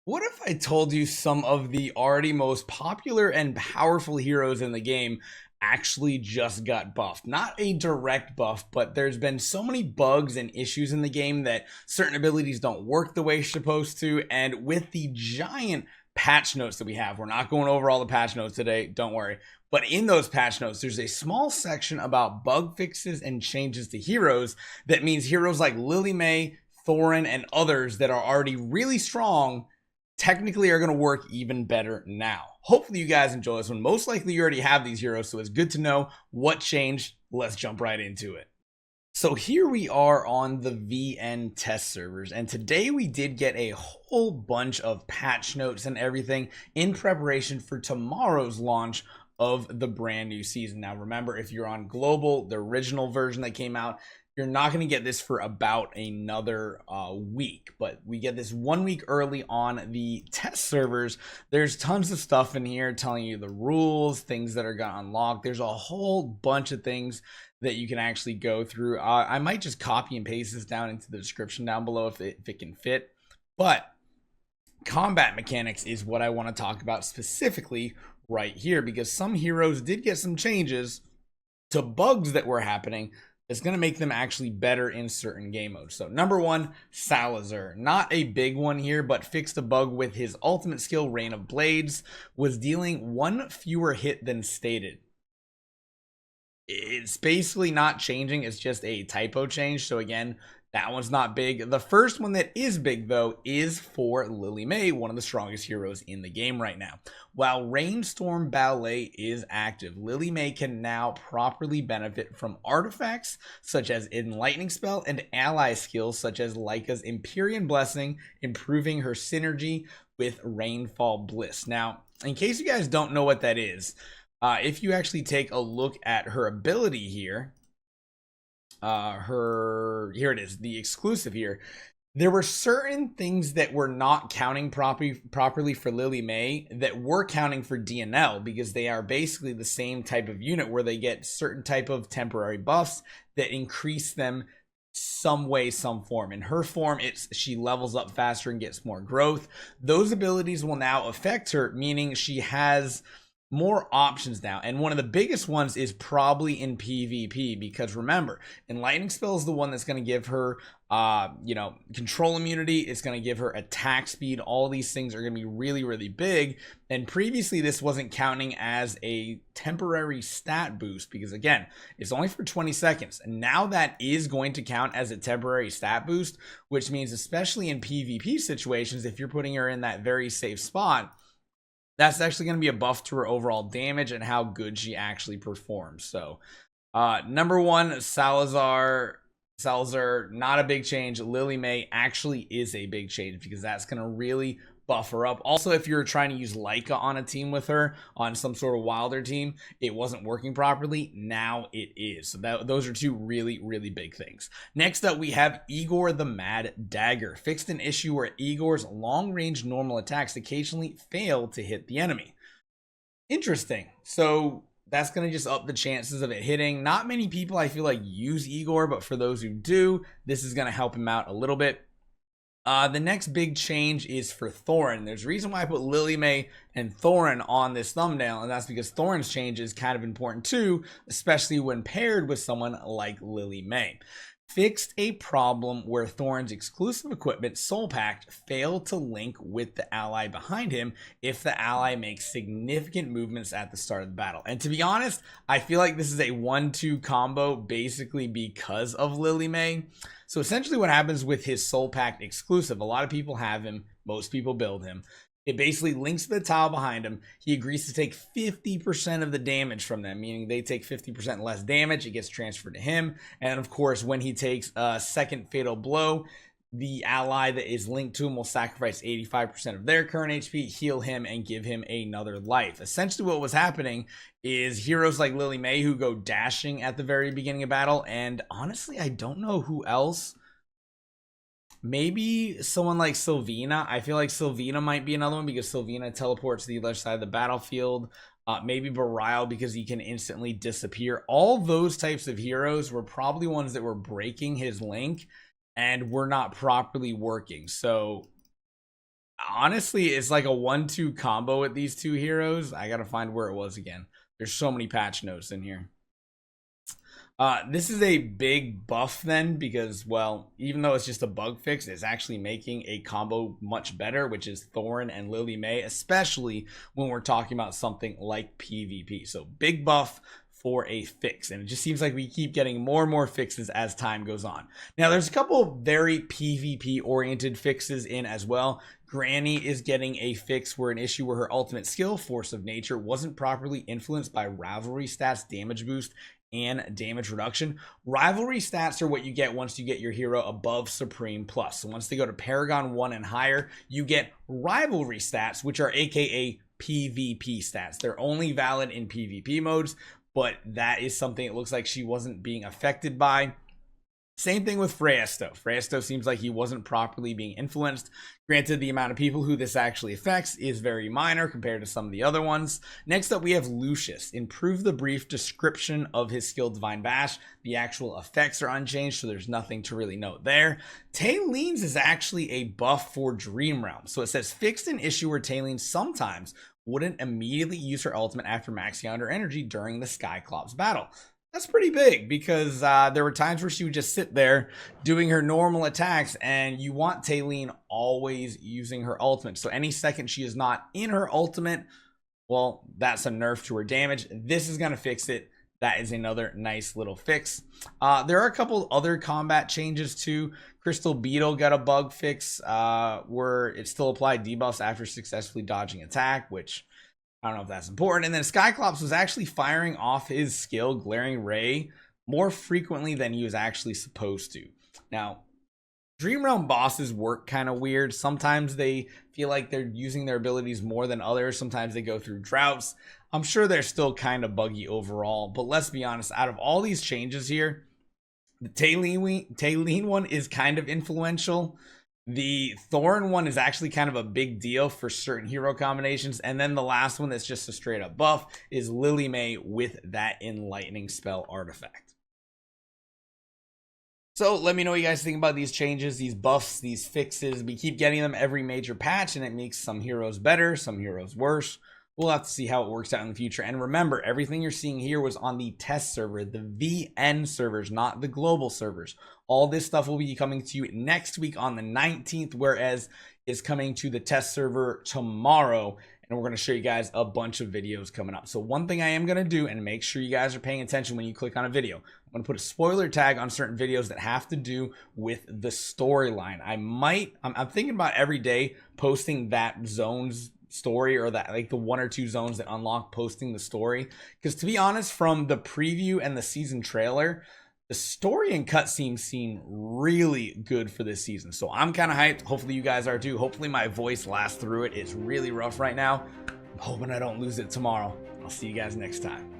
What if I told you some of the already most popular and powerful heroes in the game actually just got buffed? Not a direct buff, but there's been so many bugs and issues in the game that certain abilities don't work the way they're supposed to. And with the giant patch notes that we have, we're not going over all the patch notes today, don't worry. But in those patch notes, there's a small section about bug fixes and changes to heroes. That means heroes like Lily May, Thoran, and others that are already really strong technically are going to work even better now. Hopefully you guys enjoy this one. Most likely you already have these heroes, so it's good to know what changed. Let's jump right into it. So here we are on the VN test servers, and today we did get a whole bunch of patch notes and everything in preparation for tomorrow's launch of the brand new season. Now remember, if you're on global, the original version that came out, you're not going to get this for about another week, but we get this 1 week early on the test servers. There's tons of stuff in here telling you the rules, things that are going to unlock. There's a whole bunch of things that you can actually go through. I might just copy and paste this down into the description down below if it can fit, but combat mechanics is what I want to talk about specifically right here, because some heroes did get some changes to bugs that were happening. It's going to make them actually better in certain game modes. So number one, Salazar. Not a big one here, but fixed a bug with his ultimate skill, Rain of Blades, was dealing one fewer hit than stated. It's basically not changing. It's just a typo change. So again, that one's not big. The first one that is big, though, is for Lily May, one of the strongest heroes in the game right now. While Rainstorm Ballet is active, Lily May can now properly benefit from artifacts such as Enlightening Spell and ally skills such as Lyca's Empyrean Blessing, improving her synergy with Rainfall Bliss. Now, in case you guys don't know what that is, if you actually take a look at her ability here, here it is, the exclusive here. There were certain things that were not counting properly for Lily May that were counting for DNL, because they are basically the same type of unit where they get certain type of temporary buffs that increase them some way, some form. In her form, she levels up faster and gets more growth. Those abilities will now affect her, meaning she has more options now, and one of the biggest ones is probably in PvP, because remember, Enlightening Spell is the one that's going to give her control immunity. It's going to give her attack speed. All these things are going to be really, really big, and previously this wasn't counting as a temporary stat boost, because again, it's only for 20 seconds, and now that is going to count as a temporary stat boost, which means especially in PvP situations, if you're putting her in that very safe spot, that's actually going to be a buff to her overall damage and how good she actually performs. So number one, Salazar, not a big change. Lily May actually is a big change, because that's going to really buff her up. Also, if you're trying to use Lyca on a team with her, on some sort of wilder team, it wasn't working properly. Now it is. So those are two really, really big things. Next up, we have Igor the Mad Dagger. Fixed an issue where Igor's long-range normal attacks occasionally fail to hit the enemy. Interesting. So that's going to just up the chances of it hitting. Not many people, I feel like, use Igor, but for those who do, this is going to help him out a little bit. The next big change is for Thoran. There's a reason why I put Lily May and Thoran on this thumbnail, and that's because Thoran's change is kind of important too, especially when paired with someone like Lily May. Fixed a problem where Thoran's exclusive equipment, Soul Pact, failed to link with the ally behind him if the ally makes significant movements at the start of the battle. And to be honest, I feel like this is a 1-2 combo basically because of Lily May. So essentially what happens with his Soul Pact exclusive, a lot of people have him, most people build him. It basically links to the tile behind him. He agrees to take 50% of the damage from them, meaning they take 50% less damage. It gets transferred to him. And of course, when he takes a second fatal blow, the ally that is linked to him will sacrifice 85% of their current HP, heal him, and give him another life. Essentially what was happening is heroes like Lily May who go dashing at the very beginning of battle, and honestly, I don't know who else. Maybe someone like Sylvina. I feel like Sylvina might be another one, because Sylvina teleports to the other side of the battlefield. Maybe Barile, because he can instantly disappear. All those types of heroes were probably ones that were breaking his link and were not properly working. So Honestly, it's like a 1-2 combo with these two heroes. I gotta find where it was again. There's so many patch notes in here. This is a big buff then, because, well, even though it's just a bug fix, it's actually making a combo much better, which is Thoran and Lily May, especially when we're talking about something like PvP. So big buff for a fix, and it just seems like we keep getting more and more fixes as time goes on. Now, there's a couple very PvP oriented fixes in as well. Granny is getting a fix where an issue where her ultimate skill, Force of Nature, wasn't properly influenced by rivalry stats, damage boost, and damage reduction. Rivalry stats are what you get once you get your hero above Supreme Plus. So once they go to Paragon 1 and higher, you get rivalry stats, which are aka PvP stats. They're only valid in PvP modes, but that is something it looks like she wasn't being affected by. Same thing with Freyasto. Freyasto seems like he wasn't properly being influenced. Granted, the amount of people who this actually affects is very minor compared to some of the other ones. Next up, we have Lucius. Improve the brief description of his skill Divine Bash. The actual effects are unchanged, so there's nothing to really note there. Talene's is actually a buff for Dream Realm. So it says fixed an issue where Talene sometimes wouldn't immediately use her ultimate after maxing out her energy during the Skyclops battle. That's pretty big, because there were times where she would just sit there doing her normal attacks, and you want Talene always using her ultimate. So any second she is not in her ultimate, well, that's a nerf to her damage. This is going to fix it. That is another nice little fix. There are a couple other combat changes too. Crystal Beetle got a bug fix where it still applied debuffs after successfully dodging attack, which I don't know if that's important. And then Skyclops was actually firing off his skill, Glaring Ray, more frequently than he was actually supposed to. Now, Dream Realm bosses work kind of weird. Sometimes they feel like they're using their abilities more than others. Sometimes they go through droughts. I'm sure they're still kind of buggy overall. But let's be honest, out of all these changes here, the Talene one is kind of influential. The Thoran one is actually kind of a big deal for certain hero combinations. And then the last one that's just a straight up buff is Lily May with that Enlightening Spell artifact. So let me know what you guys think about these changes, these buffs, these fixes. We keep getting them every major patch, and it makes some heroes better, some heroes worse. We'll have to see how it works out in the future. And remember, everything you're seeing here was on the test server, the VN servers, not the global servers. All this stuff will be coming to you next week on the 19th, whereas is coming to the test server tomorrow. And we're going to show you guys a bunch of videos coming up. So one thing I am going to do, and make sure you guys are paying attention when you click on a video, I'm going to put a spoiler tag on certain videos that have to do with the storyline. I'm thinking about every day posting that zones story, or that like the 1 or 2 zones that unlock, posting the story, because to be honest, from the preview and the season trailer, the story and cutscenes seem really good for this season. So I'm kind of hyped. Hopefully you guys are too. Hopefully my voice lasts through it. It's really rough right now. I'm hoping I don't lose it tomorrow. I'll see you guys next time.